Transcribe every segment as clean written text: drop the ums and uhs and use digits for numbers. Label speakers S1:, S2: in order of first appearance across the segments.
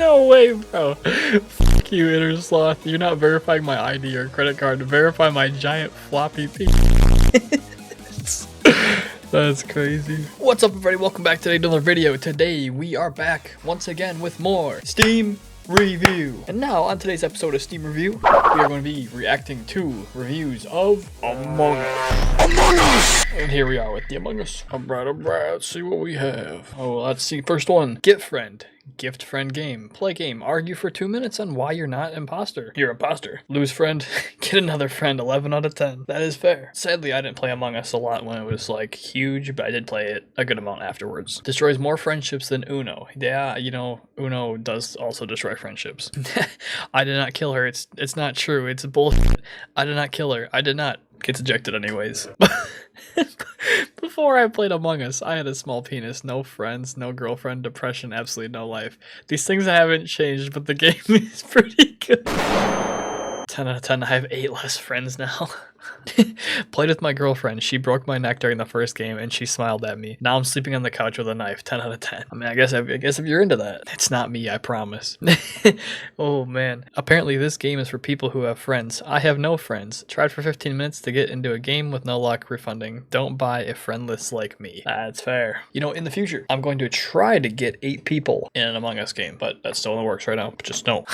S1: No way, bro. Fuck you, Inner Sloth. You're not verifying my ID or credit card to verify my giant floppy piece. That's crazy. What's up, everybody? Welcome back to another video. Today, we are back once again with more Steam Review. And now, on today's episode of Steam Review, we are going to be reacting to reviews of Among Us. Among Us! And here we are with the Among Us. Alright, let's see what we have. Oh, let's see. First one, Get Friend. Gift friend game. Play game. Argue for 2 minutes on why you're not imposter. You're imposter. Lose friend. Get another friend. 11 out of 10. That is fair. Sadly, I didn't play Among Us a lot when it was like huge, but I did play it a good amount afterwards. Destroys more friendships than Uno. Yeah, you know, Uno does also destroy friendships. I did not kill her. It's not true. It's bullshit. I did not kill her. I did not. Gets ejected anyways. Before I played Among Us, I had a small penis, no friends, no girlfriend, depression, absolutely no life. These things haven't changed, but the game is pretty good. 10 out of 10, I have 8 less friends now. Played with my girlfriend. She broke my neck during the first game and she smiled at me. Now I'm sleeping on the couch with a knife. 10 out of 10. I mean, I guess if you're into that. It's not me, I promise. Oh man. Apparently this game is for people who have friends. I have no friends. Tried for 15 minutes to get into a game with no luck refunding. Don't buy a friendless like me. That's fair. You know, in the future, I'm going to try to get 8 people in an Among Us game, but that's still in the works right now. Just no.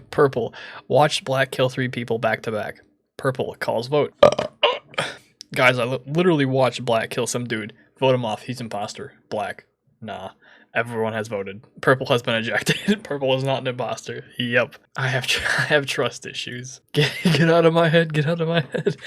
S1: Purple. Watched Black kill 3 people back to back. Purple calls vote. Guys, I literally watched Black kill some dude. Vote him off. He's imposter. Black. Nah. Everyone has voted. Purple has been ejected. Purple is not an imposter. Yep. I have trust issues. Get out of my head. Get out of my head.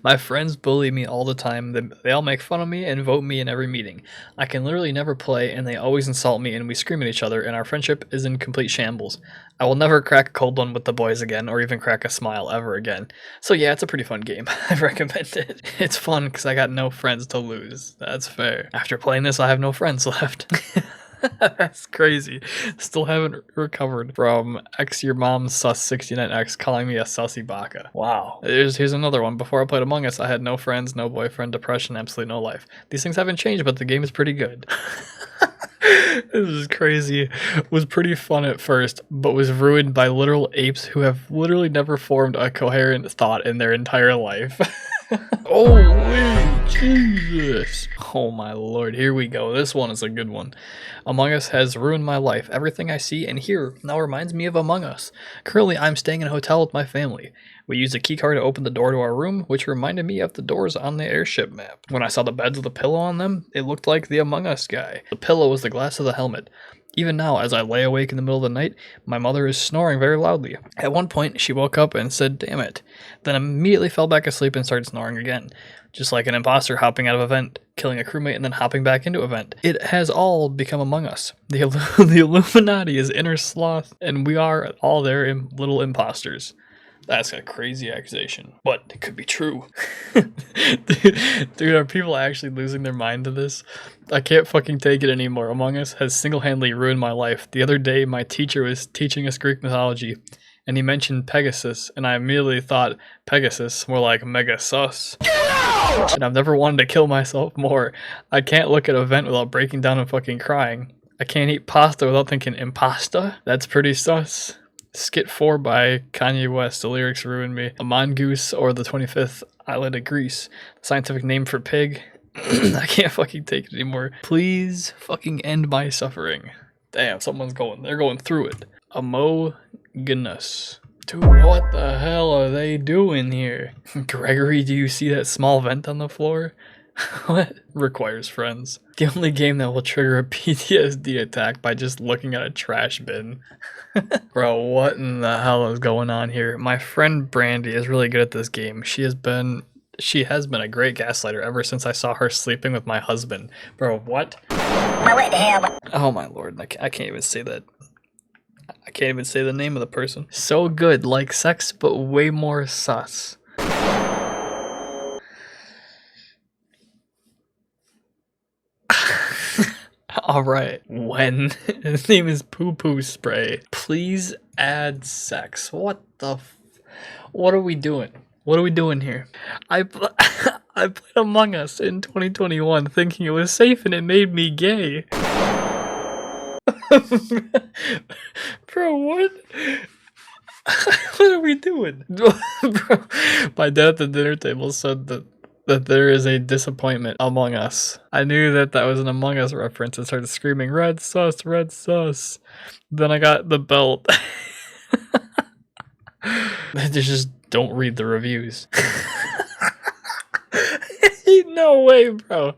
S1: My friends bully me all the time. They all make fun of me and vote me in every meeting. I can literally never play and they always insult me and we scream at each other and our friendship is in complete shambles. I will never crack a cold one with the boys again or even crack a smile ever again. So yeah, it's a pretty fun game. I recommend it. It's fun because I got no friends to lose. That's fair. After playing this, I have no friends left. That's crazy. Still haven't recovered from your mom's sus 69x calling me a sussy baka. Wow. Here's another one. Before I played Among Us, I had no friends, no boyfriend, depression, absolutely no life. These things haven't changed, but the game is pretty good. This is crazy. Was pretty fun at first, but was ruined by literal apes who have literally never formed a coherent thought in their entire life. Holy Jesus. Oh my lord, here we go. This one is a good one. Among Us has ruined my life. Everything I see and hear now reminds me of Among Us. Currently, I'm staying in a hotel with my family. We used a keycard to open the door to our room, which reminded me of the doors on the airship map. When I saw the beds with a pillow on them, it looked like the Among Us guy. The pillow was the glass of the helmet. Even now, as I lay awake in the middle of the night, my mother is snoring very loudly. At one point, she woke up and said, "Damn it," then immediately fell back asleep and started snoring again. Just like an imposter hopping out of a vent, killing a crewmate, and then hopping back into a vent. It has all become Among Us. The Illuminati is Inner Sloth, and we are all their little imposters. That's a crazy accusation, but it could be true. Dude, are people actually losing their mind to this? I can't fucking take it anymore. Among Us has single-handedly ruined my life. The other day, my teacher was teaching us Greek mythology, and he mentioned Pegasus, and I immediately thought Pegasus, more like mega sus. And I've never wanted to kill myself more. I can't look at a vent without breaking down and fucking crying. I can't eat pasta without thinking impasta? That's pretty sus. Skit 4 by Kanye West. The lyrics ruined me. A mongoose or the 25th island of Greece. Scientific name for pig. I can't fucking take it anymore. Please fucking end my suffering. Damn, they're going through it. Amogunus. Dude, what the hell are they doing here? Gregory, do you see that small vent on the floor? What? Requires friends. The only game that will trigger a PTSD attack by just looking at a trash bin. Bro, what in the hell is going on here? My friend Brandy is really good at this game. She has been a great gaslighter ever since I saw her sleeping with my husband. Bro, what? Oh my lord, I can't even say that. I can't even say the name of the person. So good, like sex, but way more sus. Alright, when his name is Poo Poo Spray, please add sex. What are we doing? What are we doing here? I played Among Us in 2021 thinking it was safe and it made me gay. Bro, what? What are we doing? Bro, my dad at the dinner table said that there is a disappointment among us. I knew that was an Among Us reference and started screaming, red sus, red sus. Then I got the belt. They just don't read the reviews. No way, bro.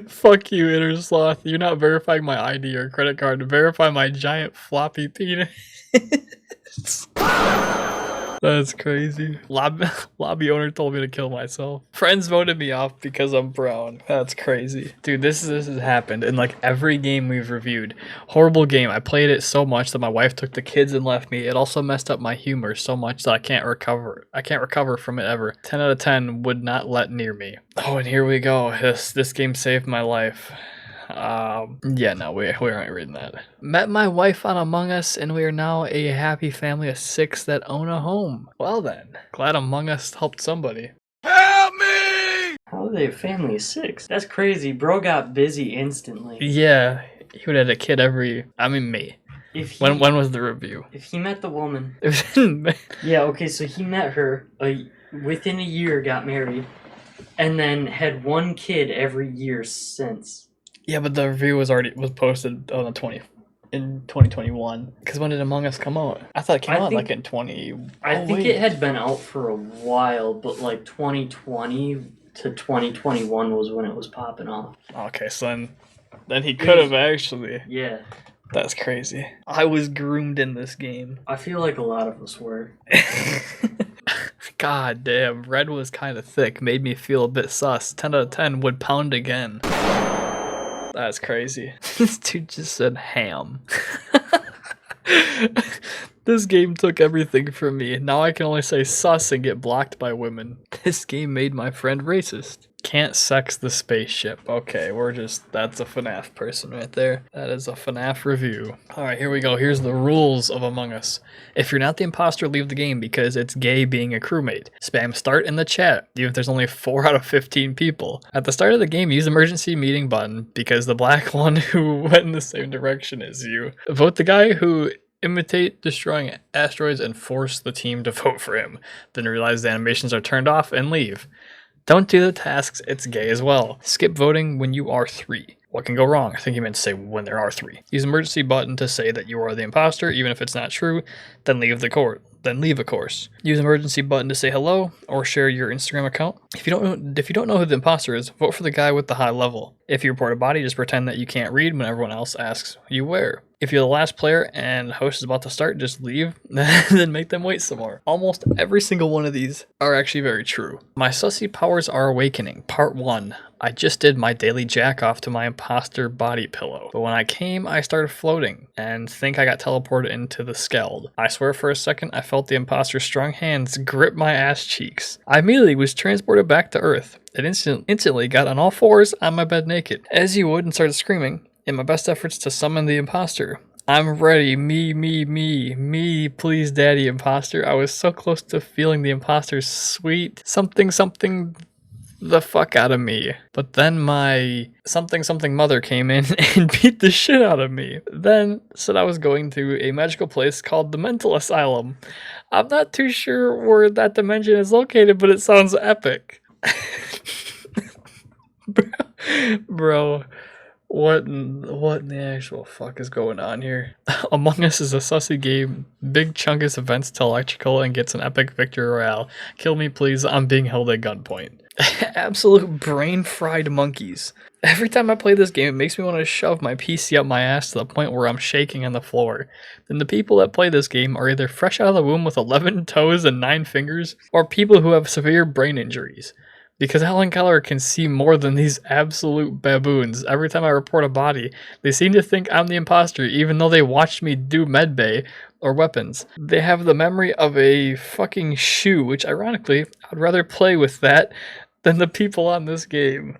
S1: Fuck you, Inner Sloth. You're not verifying my ID or credit card to verify my giant floppy penis. That's crazy. Lobby owner told me to kill myself. Friends voted me off because I'm brown. That's crazy. Dude, this has happened in like every game we've reviewed. Horrible game. I played it so much that my wife took the kids and left me. It also messed up my humor so much that I can't recover. I can't recover from it ever. 10 out of 10 would not let near me. Oh, and here we go. This game saved my life. Yeah, no, we aren't reading that. Met my wife on Among Us, and we are now a happy family of 6 that own a home. Well then, glad Among Us helped somebody.
S2: Help me!
S3: How are they a family of 6? That's crazy. Bro got busy instantly.
S1: Yeah, he would have had a kid me. When was the review?
S3: If he met the woman.
S1: It was in May.
S3: Yeah, okay, so he met her within a year, got married, and then had 1 kid every year since.
S1: Yeah, but the review was posted on the in 2021. Because when did Among Us come out? I thought it came out like in 20.
S3: I think it had been out for a while, but like 2020 to 2021 was when it was popping off.
S1: Okay, so then he could have actually.
S3: Yeah.
S1: That's crazy. I was groomed in this game.
S3: I feel like a lot of us were.
S1: God damn, red was kind of thick, made me feel a bit sus. 10 out of 10 would pound again. That's crazy. This dude just said ham. This game took everything from me. Now I can only say sus and get blocked by women. This game made my friend racist. Can't sex the spaceship. Okay, that's a FNAF person right there. That is a FNAF review. Alright, here we go. Here's the rules of Among Us. If you're not the imposter, leave the game because it's gay being a crewmate. Spam start in the chat, even if there's only 4 out of 15 people. At the start of the game, use emergency meeting button because the black one who went in the same direction as you. Vote the guy who imitate destroying asteroids and force the team to vote for him. Then realize the animations are turned off and leave. Don't do the tasks, it's gay as well. Skip voting when you are 3. What can go wrong? I think he meant to say when there are 3. Use emergency button to say that you are the imposter, even if it's not true, then leave a course. Use emergency button to say hello or share your Instagram account. If you don't know who the imposter is, vote for the guy with the high level. If you report a body, just pretend that you can't read when everyone else asks you where. If you're the last player and host is about to start, just leave, then make them wait some more. Almost every single one of these are actually very true. My sussy powers are awakening. Part 1. I just did my daily jack off to my imposter body pillow. But when I came, I started floating and think I got teleported into the skeld. I swear for a second, I felt the imposter's strong hands grip my ass cheeks. I immediately was transported back to Earth and instantly got on all 4s on my bed naked, as you would, and started screaming in my best efforts to summon the imposter. I'm ready, me, please daddy imposter. I was so close to feeling the imposter's sweet something the fuck out of me. But then my something mother came in and beat the shit out of me. Then said I was going to a magical place called the mental asylum. I'm not too sure where that dimension is located, but it sounds epic. Bro. What in the actual fuck is going on here? Among Us is a sussy game. Big chunkus events to electrical and gets an epic victory royale. Kill me please, I'm being held at gunpoint. Absolute brain fried monkeys. Every time I play this game, it makes me want to shove my PC up my ass to the point where I'm shaking on the floor. Then the people that play this game are either fresh out of the womb with 11 toes and 9 fingers, or people who have severe brain injuries. Because Helen Keller can see more than these absolute baboons. Every time I report a body, they seem to think I'm the imposter, even though they watched me do medbay or weapons. They have the memory of a fucking shoe, which ironically, I'd rather play with that than the people on this game.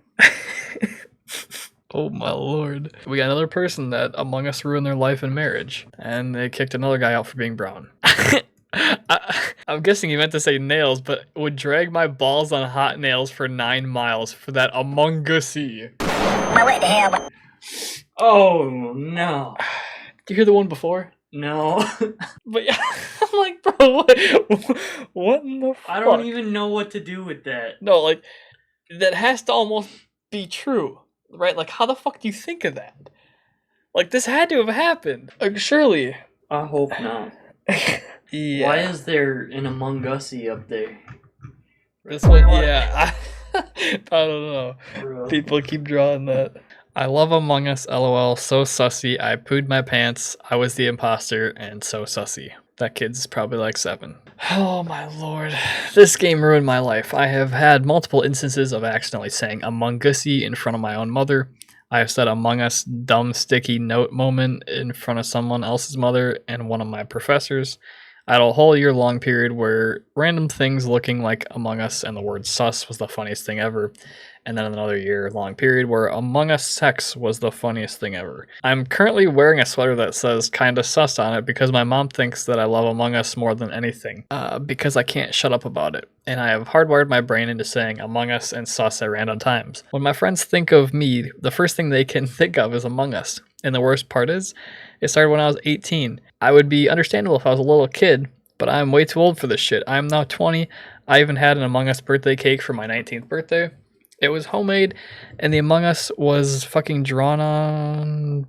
S1: Oh my lord. We got another person that Among Us ruined their life and marriage, and they kicked another guy out for being brown. I'm guessing he meant to say nails, but would drag my balls on hot nails for 9 miles for that Among Us-y.
S3: Oh no.
S1: Do you hear the one before?
S3: No.
S1: But yeah, I'm like, bro, what in the fuck?
S3: I don't even know what to do with that.
S1: No, like, that has to almost be true, right? Like, how the fuck do you think of that? Like, this had to have happened. Like, surely.
S3: I hope not.
S1: Yeah.
S3: Why is there an Among Us-y up there?
S1: This one? Yeah. I don't know.
S3: Bro.
S1: People keep drawing that. I love Among Us, lol, so sussy. I pooed my pants. I was the imposter, and so sussy. That kid's probably like 7. Oh my lord. This game ruined my life. I have had multiple instances of accidentally saying Among Us-y in front of my own mother. I have said Among Us dumb sticky note moment in front of someone else's mother and one of my professors. I had a whole year-long period where random things looking like Among Us and the word sus was the funniest thing ever. And then another year-long period where Among Us sex was the funniest thing ever. I'm currently wearing a sweater that says kinda sus on it because my mom thinks that I love Among Us more than anything. Because I can't shut up about it. And I have hardwired my brain into saying Among Us and sus at random times. When my friends think of me, the first thing they can think of is Among Us. And the worst part is, it started when I was 18. I would be understandable if I was a little kid, but I'm way too old for this shit. I'm now 20. I even had an Among Us birthday cake for my 19th birthday. It was homemade, and the Among Us was fucking drawn on...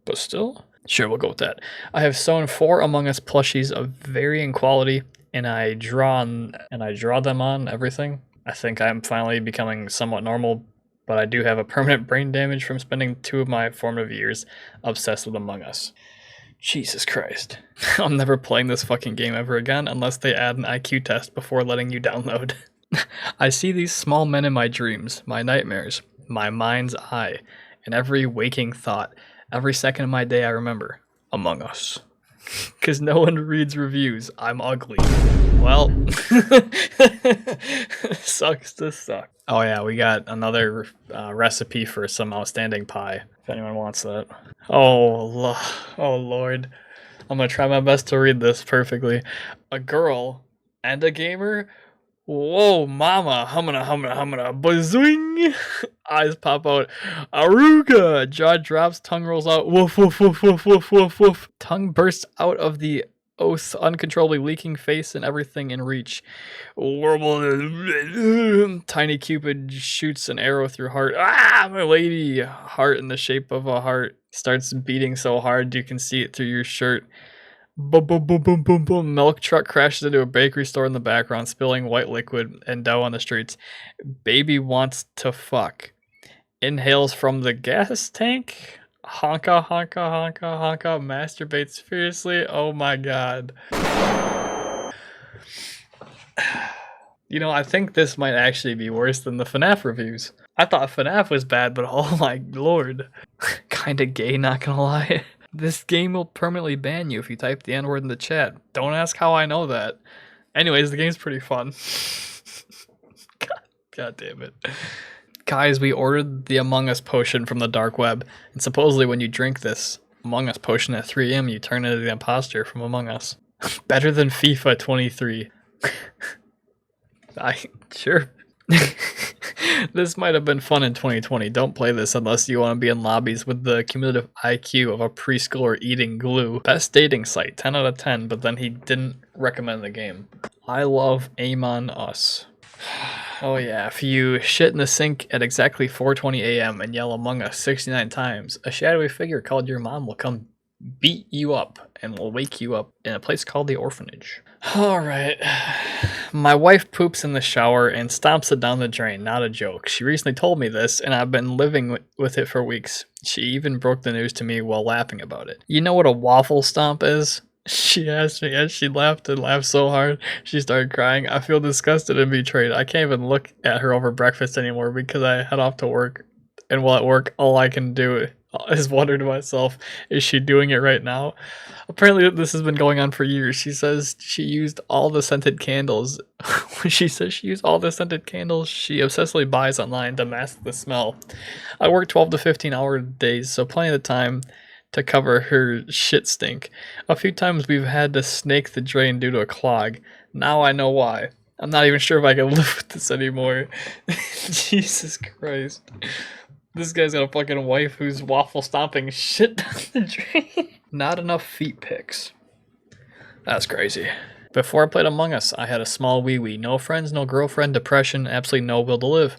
S1: But still? Sure, we'll go with that. I have sewn 4 Among Us plushies of varying quality, and I draw them on everything. I think I'm finally becoming somewhat normal, but I do have a permanent brain damage from spending 2 of my formative years obsessed with Among Us. Jesus Christ. I'm never playing this fucking game ever again unless they add an IQ test before letting you download. I see these small men in my dreams, my nightmares, my mind's eye, and every waking thought. Every second of my day I remember. Among Us. Because no one reads reviews. I'm ugly. Well, sucks to suck. Oh yeah, we got another recipe for some outstanding pie, if anyone wants that. Oh lord. I'm gonna try my best to read this perfectly. A girl and a gamer? Whoa, mama, humana, bazoing! Eyes pop out, aruga! Jaw drops, tongue rolls out, woof, woof, woof, woof, woof, woof, woof. Tongue bursts out of the oath, uncontrollably leaking face and everything in reach. Tiny Cupid shoots an arrow through heart. Ah, my lady! Heart in the shape of a heart starts beating so hard you can see it through your shirt. Boom, boom, boom, boom, boom, boom. Milk truck crashes into a bakery store in the background, spilling white liquid and dough on the streets. Baby wants to fuck. Inhales from the gas tank. Honka, honka, honka, honka. Masturbates fiercely. Oh my god. You know, I think this might actually be worse than the FNAF reviews. I thought FNAF was bad, but oh my lord. Kinda gay, not gonna lie. This game will permanently ban you if you type the N-word in the chat. Don't ask how I know that. Anyways, the game's pretty fun. God damn it. Guys, we ordered the Among Us potion from the dark web, and supposedly when you drink this Among Us potion at 3 AM, you turn into the imposter from Among Us. Better than FIFA 23. Sure. This might have been fun in 2020. Don't play this unless you want to be in lobbies with the cumulative IQ of a preschooler eating glue. Best dating site, 10 out of 10, but then he didn't recommend the game. I love Among Us. Oh yeah, if you shit in the sink at exactly 4:20 AM and yell Among Us 69 times, a shadowy figure called your mom will come beat you up and will wake you up in a place called the orphanage. Alright. My wife poops in the shower and stomps it down the drain, not a joke. She recently told me this, and I've been living with it for weeks. She even broke the news to me while laughing about it. You know what a waffle stomp is? She asked me, and she laughed and laughed so hard, she started crying. I feel disgusted and betrayed. I can't even look at her over breakfast anymore because I head off to work. And while at work, all I can do is wonder to myself, is she doing it right now? Apparently this has been going on for years. She says she used all the scented candles. She says she used all the scented candles she obsessively buys online to mask the smell. I work 12 to 15 hour days, so plenty of time to cover her shit stink. A few times we've had to snake the drain due to a clog. Now I know why. I'm not even sure if I can live with this anymore. Jesus Christ. This guy's got a fucking wife who's waffle stomping shit down the drain. Not enough feet pics. That's crazy. Before I played Among Us, I had a small wee-wee. No friends, no girlfriend, depression, absolutely no will to live.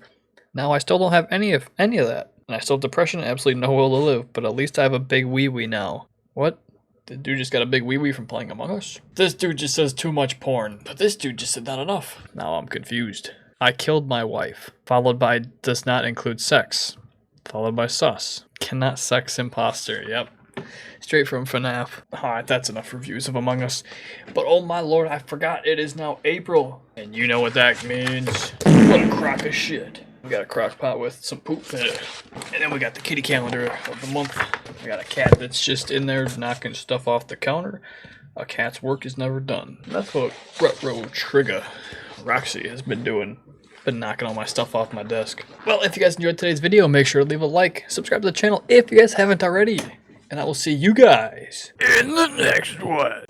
S1: Now I still don't have any of that. And I still have depression, absolutely no will to live. But at least I have a big wee-wee now. What? The dude just got a big wee-wee from playing Among Us? This dude just says too much porn. But this dude just said not enough. Now I'm confused. I killed my wife. Followed by does not include sex. Followed by sus. Cannot sex imposter. Yep. Straight from FNAF. Alright, that's enough reviews of Among Us. But oh my lord, I forgot it is now April. And you know what that means. What a crock of shit. We got a crock pot with some poop in it. And then we got the kitty calendar of the month. We got a cat that's just in there knocking stuff off the counter. A cat's work is never done. That's what Retro Trigger Roxy has been doing. Been knocking all my stuff off my desk. Well, if you guys enjoyed today's video, make sure to leave a like. Subscribe to the channel if you guys haven't already. And I will see you guys
S2: In the next one.